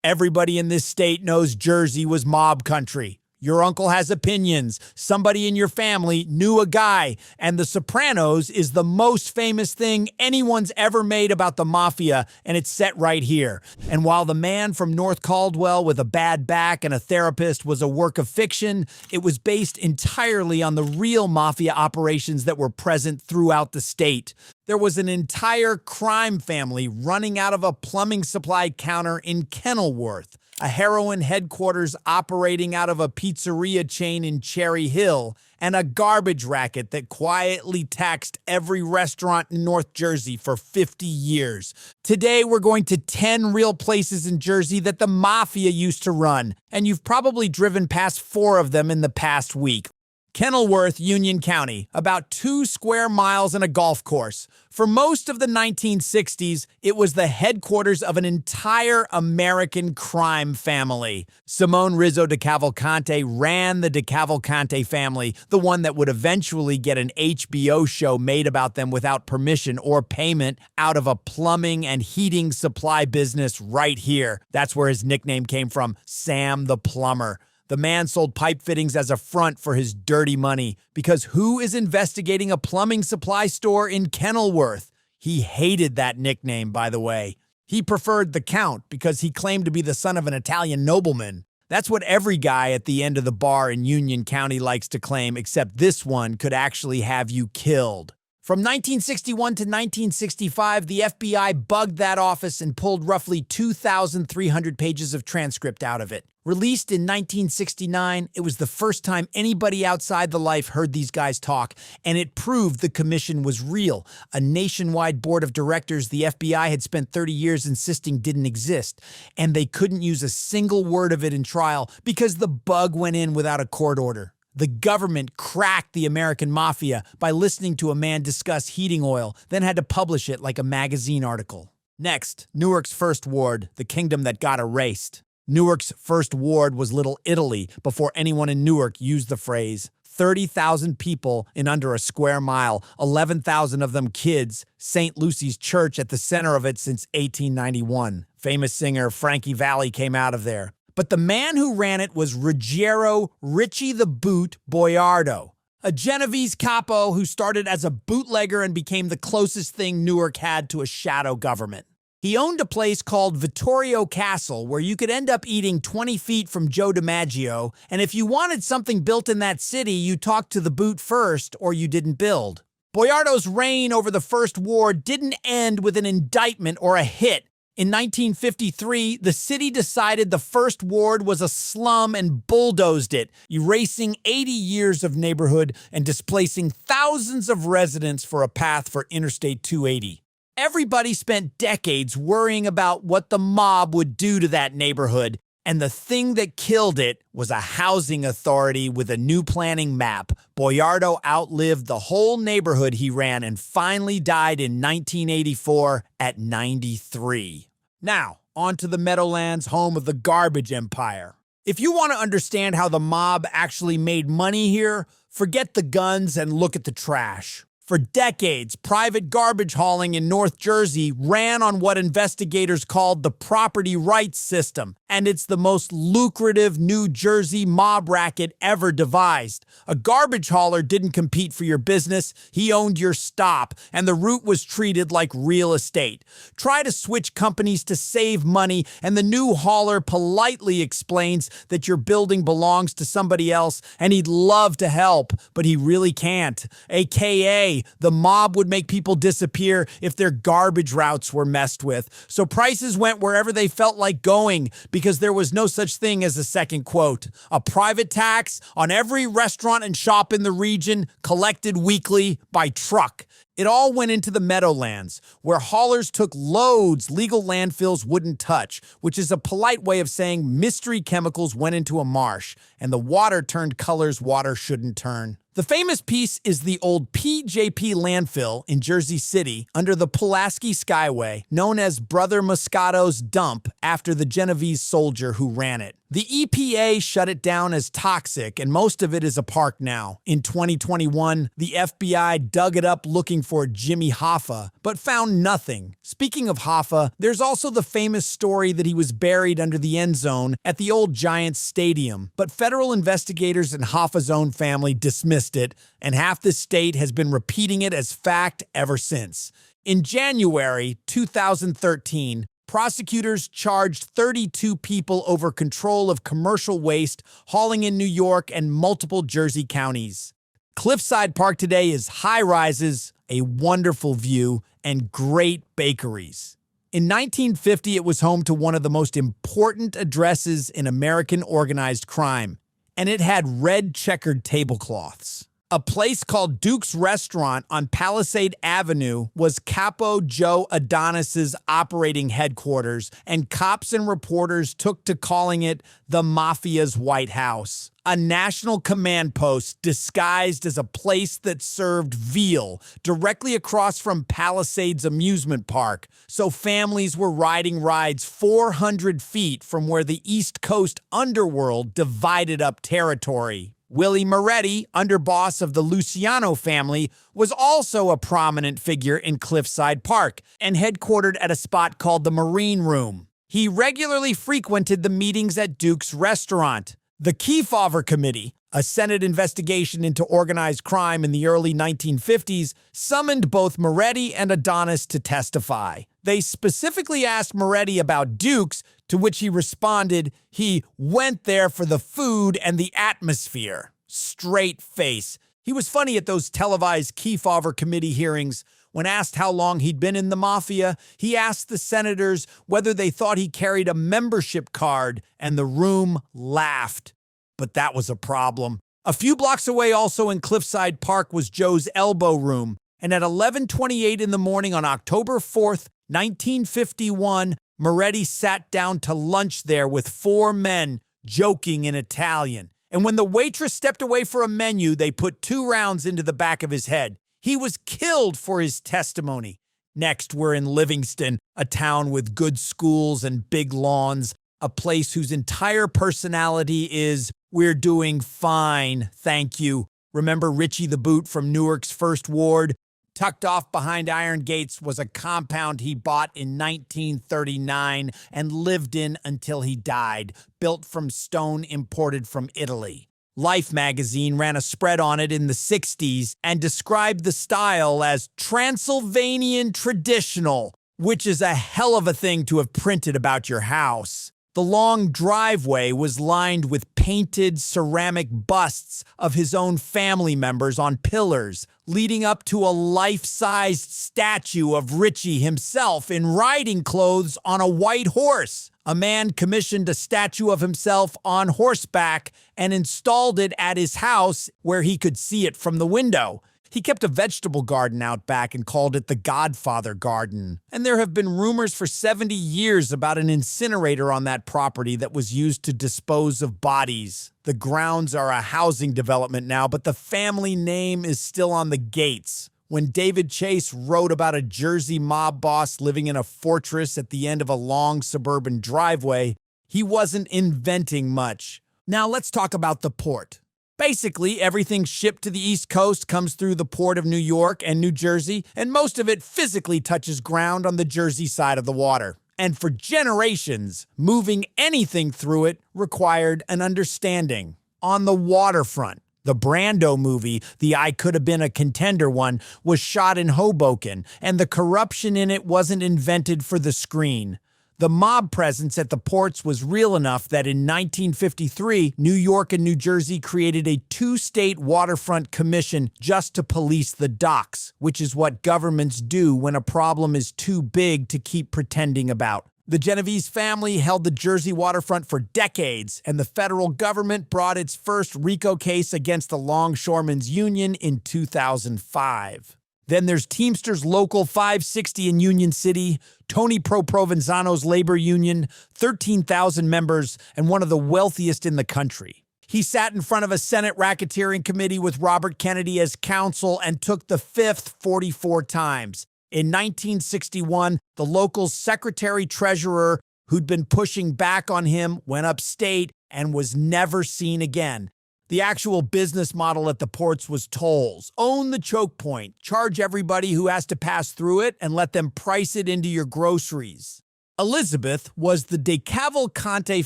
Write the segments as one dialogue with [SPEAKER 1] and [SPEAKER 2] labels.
[SPEAKER 1] Everybody in this state knows Jersey was mob country. Your uncle has opinions. Somebody in your family knew a guy. And The Sopranos is the most famous thing anyone's ever made about the Mafia, and it's set right here. And while The Man from North Caldwell with a bad back and a therapist was a work of fiction, it was based entirely on the real Mafia operations that were present throughout the state. There was an entire crime family running out of a plumbing supply counter in Kenilworth, a heroin headquarters operating out of a pizzeria chain in Cherry Hill, and a garbage racket that quietly taxed every restaurant in North Jersey for 50 years. Today, we're going to 10 real places in Jersey that the Mafia used to run, and you've probably driven past 4 of them in the past week. Kenilworth, Union County, about 2 square miles and a golf course. For most of the 1960s, it was the headquarters of an entire American crime family. Simone Rizzo Decavalcante ran the Decavalcante family, the one that would eventually get an HBO show made about them without permission or payment out of a plumbing and heating supply business right here. That's where his nickname came from, Sam the Plumber. The man sold pipe fittings as a front for his dirty money, because who is investigating a plumbing supply store in Kenilworth? He hated that nickname, by the way. He preferred the Count because he claimed to be the son of an Italian nobleman. That's what every guy at the end of the bar in Union County likes to claim, except this one could actually have you killed. From 1961 to 1965, the FBI bugged that office and pulled roughly 2,300 pages of transcript out of it. Released in 1969, it was the first time anybody outside the life heard these guys talk, and it proved the commission was real, a nationwide board of directors the FBI had spent 30 years insisting didn't exist, and they couldn't use a single word of it in trial because the bug went in without a court order. The government cracked the American Mafia by listening to a man discuss heating oil, then had to publish it like a magazine article. Next, Newark's first ward, the kingdom that got erased. Newark's first ward was Little Italy before anyone in Newark used the phrase. 30,000 people in under a square mile, 11,000 of them kids, St. Lucy's Church at the center of it since 1891. Famous singer Frankie Valli came out of there. But the man who ran it was Ruggiero Richie the Boot Boiardo, a Genovese capo who started as a bootlegger and became the closest thing Newark had to a shadow government. He owned a place called Vittorio Castle where you could end up eating 20 feet from Joe DiMaggio, and if you wanted something built in that city, you talked to the boot first or you didn't build. Boiardo's reign over the First Ward didn't end with an indictment or a hit. In 1953, the city decided the First Ward was a slum and bulldozed it, erasing 80 years of neighborhood and displacing thousands of residents for a path for Interstate 280. Everybody spent decades worrying about what the mob would do to that neighborhood, and the thing that killed it was a housing authority with a new planning map. Boiardo outlived the whole neighborhood he ran and finally died in 1984 at 93. Now, on to the Meadowlands, home of the garbage empire. If you want to understand how the mob actually made money here, forget the guns and look at the trash. For decades, private garbage hauling in North Jersey ran on what investigators called the property rights system, and it's the most lucrative New Jersey mob racket ever devised. A garbage hauler didn't compete for your business, he owned your stop, and the route was treated like real estate. Try to switch companies to save money, and the new hauler politely explains that your building belongs to somebody else, and he'd love to help, but he really can't. AKA, the mob would make people disappear if their garbage routes were messed with. So prices went wherever they felt like going because there was no such thing as a second quote. A private tax on every restaurant and shop in the region collected weekly by truck. It all went into the Meadowlands, where haulers took loads legal landfills wouldn't touch, which is a polite way of saying mystery chemicals went into a marsh, and the water turned colors water shouldn't turn. The famous piece is the old PJP landfill in Jersey City under the Pulaski Skyway, known as Brother Moscato's dump after the Genovese soldier who ran it. The EPA shut it down as toxic, and most of it is a park now. In 2021, the FBI dug it up looking for Jimmy Hoffa, but found nothing. Speaking of Hoffa, there's also the famous story that he was buried under the end zone at the old Giants Stadium, but federal investigators and Hoffa's own family dismissed it, and half the state has been repeating it as fact ever since. In January 2013, prosecutors charged 32 people over control of commercial waste hauling in New York and multiple Jersey counties. Cliffside Park today is high-rises, a wonderful view, and great bakeries. In 1950, it was home to one of the most important addresses in American organized crime, and it had red checkered tablecloths. A place called Duke's Restaurant on Palisade Avenue was Capo Joe Adonis's operating headquarters, and cops and reporters took to calling it the Mafia's White House, a national command post disguised as a place that served veal directly across from Palisade's amusement park, so families were riding rides 400 feet from where the East Coast underworld divided up territory. Willie Moretti, underboss of the Luciano family, was also a prominent figure in Cliffside Park and headquartered at a spot called the Marine Room. He regularly frequented the meetings at Duke's Restaurant. The Kefauver Committee, a Senate investigation into organized crime in the early 1950s, summoned both Moretti and Adonis to testify. They specifically asked Moretti about Duke's, to which he responded he went there for the food and the atmosphere. Straight face. He was funny at those televised Kefauver Committee hearings. When asked how long he'd been in the Mafia, he asked the senators whether they thought he carried a membership card, and the room laughed. But that was a problem. A few blocks away, also in Cliffside Park, was Joe's Elbow Room, and at 11:28 in the morning on October 4th, 1951, Moretti sat down to lunch there with 4 men, joking in Italian. And when the waitress stepped away for a menu, they put 2 rounds into the back of his head. He was killed for his testimony. Next, we're in Livingston, a town with good schools and big lawns, a place whose entire personality is, "We're doing fine, thank you." Remember Richie the Boot from Newark's First Ward? Tucked off behind iron gates was a compound he bought in 1939 and lived in until he died, built from stone imported from Italy. Life magazine ran a spread on it in the 60s and described the style as Transylvanian traditional, which is a hell of a thing to have printed about your house. The long driveway was lined with painted ceramic busts of his own family members on pillars, leading up to a life-sized statue of Richie himself in riding clothes on a white horse. A man commissioned a statue of himself on horseback and installed it at his house where he could see it from the window. He kept a vegetable garden out back and called it the Godfather Garden. And there have been rumors for 70 years about an incinerator on that property that was used to dispose of bodies. The grounds are a housing development now, but the family name is still on the gates. When David Chase wrote about a Jersey mob boss living in a fortress at the end of a long suburban driveway, he wasn't inventing much. Now let's talk about the port. Basically, everything shipped to the East Coast comes through the port of New York and New Jersey, and most of it physically touches ground on the Jersey side of the water. And for generations, moving anything through it required an understanding. On the waterfront, the Brando movie, the I Could Have Been a Contender one, was shot in Hoboken, and the corruption in it wasn't invented for the screen. The mob presence at the ports was real enough that in 1953, New York and New Jersey created a 2-state waterfront commission just to police the docks, which is what governments do when a problem is too big to keep pretending about. The Genovese family held the Jersey waterfront for decades, and the federal government brought its first RICO case against the Longshoremen's Union in 2005. Then there's Teamsters Local 560 in Union City, Tony Pro Provenzano's labor union, 13,000 members, and one of the wealthiest in the country. He sat in front of a Senate racketeering committee with Robert Kennedy as counsel and took the fifth 44 times. In 1961, the local secretary-treasurer who'd been pushing back on him went upstate and was never seen again. The actual business model at the ports was tolls. Own the choke point, charge everybody who has to pass through it, and let them price it into your groceries. Elizabeth was the Decavalcante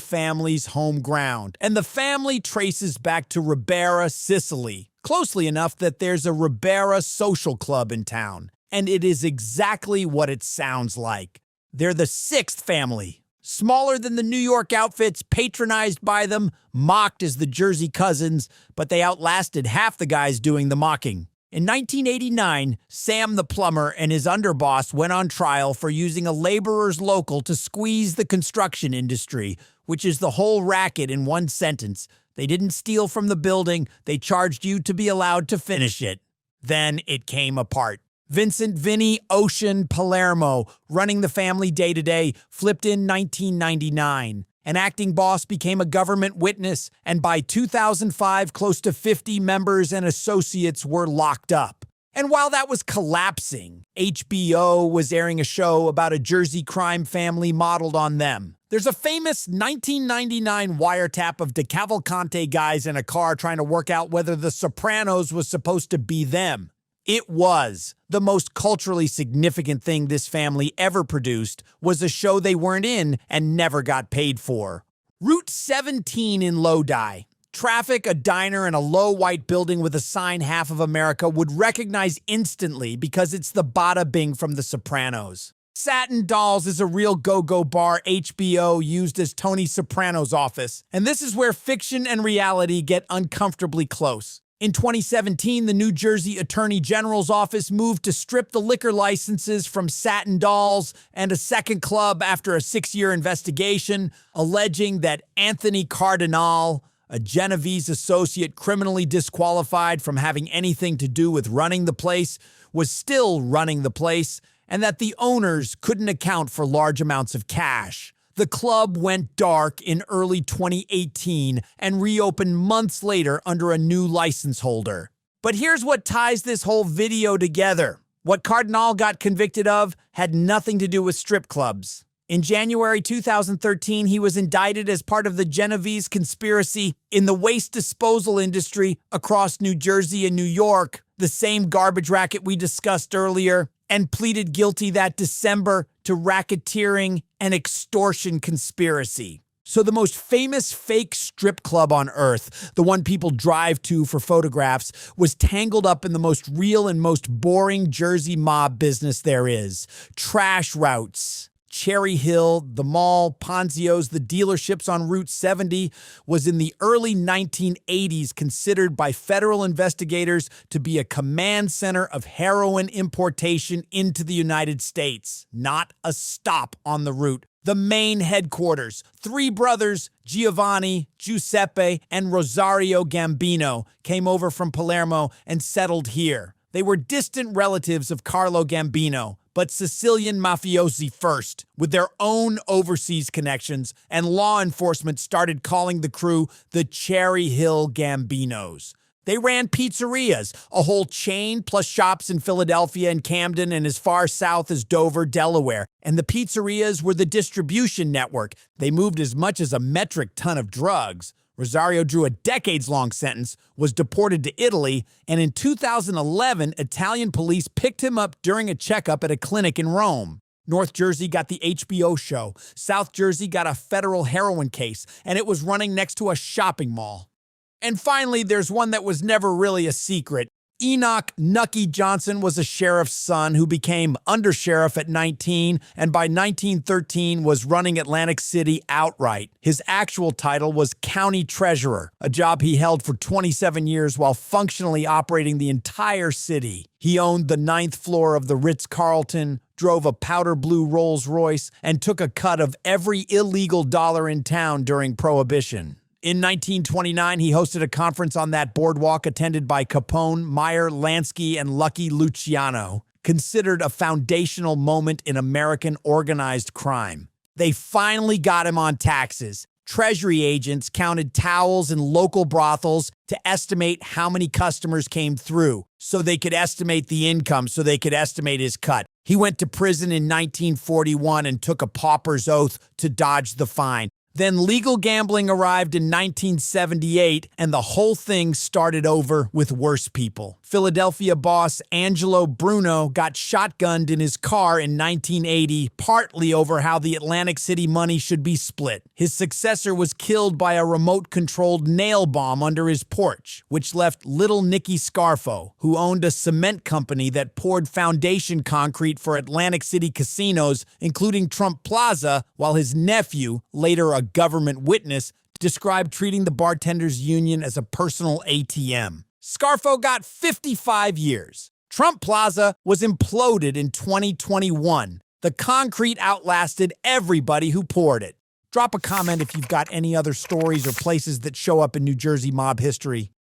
[SPEAKER 1] family's home ground, and the family traces back to Ribera, Sicily, closely enough that there's a Ribera social club in town. And it is exactly what it sounds like. They're the sixth family. Smaller than the New York outfits, patronized by them, mocked as the Jersey cousins, but they outlasted half the guys doing the mocking. In 1989, Sam the plumber and his underboss went on trial for using a laborer's local to squeeze the construction industry, which is the whole racket in one sentence. They didn't steal from the building, they charged you to be allowed to finish it. Then it came apart. Vincent Vinny Ocean Palermo, running the family day-to-day, flipped in 1999. An acting boss became a government witness, and by 2005, close to 50 members and associates were locked up. And while that was collapsing, HBO was airing a show about a Jersey crime family modeled on them. There's a famous 1999 wiretap of Decavalcante guys in a car trying to work out whether The Sopranos was supposed to be them. It was. The most culturally significant thing this family ever produced was a show they weren't in and never got paid for. Route 17 in Lodi. Traffic, a diner, and a low white building with a sign half of America would recognize instantly because it's the Bada Bing from The Sopranos. Satin Dolls is a real go-go bar HBO used as Tony Soprano's office, and this is where fiction and reality get uncomfortably close. In 2017, the New Jersey Attorney General's office moved to strip the liquor licenses from Satin Dolls and a second club after a 6-year investigation, alleging that Anthony Cardinal, a Genovese associate criminally disqualified from having anything to do with running the place, was still running the place, and that the owners couldn't account for large amounts of cash. The club went dark in early 2018 and reopened months later under a new license holder. But here's what ties this whole video together. What Cardinal got convicted of had nothing to do with strip clubs. In January 2013, he was indicted as part of the Genovese conspiracy in the waste disposal industry across New Jersey and New York, the same garbage racket we discussed earlier, and pleaded guilty that December to racketeering and extortion conspiracy. So the most famous fake strip club on earth, the one people drive to for photographs, was tangled up in the most real and most boring Jersey mob business there is. Trash routes. Cherry Hill, the mall, Ponzio's, the dealerships on Route 70 was in the early 1980s considered by federal investigators to be a command center of heroin importation into the United States, not a stop on the route. The main headquarters, three brothers, Giovanni, Giuseppe, and Rosario Gambino, came over from Palermo and settled here. They were distant relatives of Carlo Gambino, but Sicilian mafiosi first, with their own overseas connections, and law enforcement started calling the crew the Cherry Hill Gambinos. They ran pizzerias, a whole chain plus shops in Philadelphia and Camden and as far south as Dover, Delaware. And the pizzerias were the distribution network. They moved as much as a metric ton of drugs. Rosario drew a decades-long sentence, was deported to Italy, and in 2011, Italian police picked him up during a checkup at a clinic in Rome. North Jersey got the HBO show. South Jersey got a federal heroin case, and it was running next to a shopping mall. And finally, there's one that was never really a secret. Enoch Nucky Johnson was a sheriff's son who became undersheriff at 19 and by 1913 was running Atlantic City outright. His actual title was county treasurer, a job he held for 27 years while functionally operating the entire city. He owned the 9th floor of the Ritz-Carlton, drove a powder blue Rolls-Royce, and took a cut of every illegal dollar in town during Prohibition. In 1929, he hosted a conference on that boardwalk attended by Capone, Meyer, Lansky, and Lucky Luciano, considered a foundational moment in American organized crime. They finally got him on taxes. Treasury agents counted towels in local brothels to estimate how many customers came through, so they could estimate the income, so they could estimate his cut. He went to prison in 1941 and took a pauper's oath to dodge the fine. Then legal gambling arrived in 1978, and the whole thing started over with worse people. Philadelphia boss Angelo Bruno got shotgunned in his car in 1980, partly over how the Atlantic City money should be split. His successor was killed by a remote-controlled nail bomb under his porch, which left little Nicky Scarfo, who owned a cement company that poured foundation concrete for Atlantic City casinos, including Trump Plaza, while his nephew, later a government witness, described treating the bartenders' union as a personal ATM. Scarfo got 55 years. Trump Plaza was imploded in 2021. The concrete outlasted everybody who poured it. Drop a comment if you've got any other stories or places that show up in New Jersey mob history.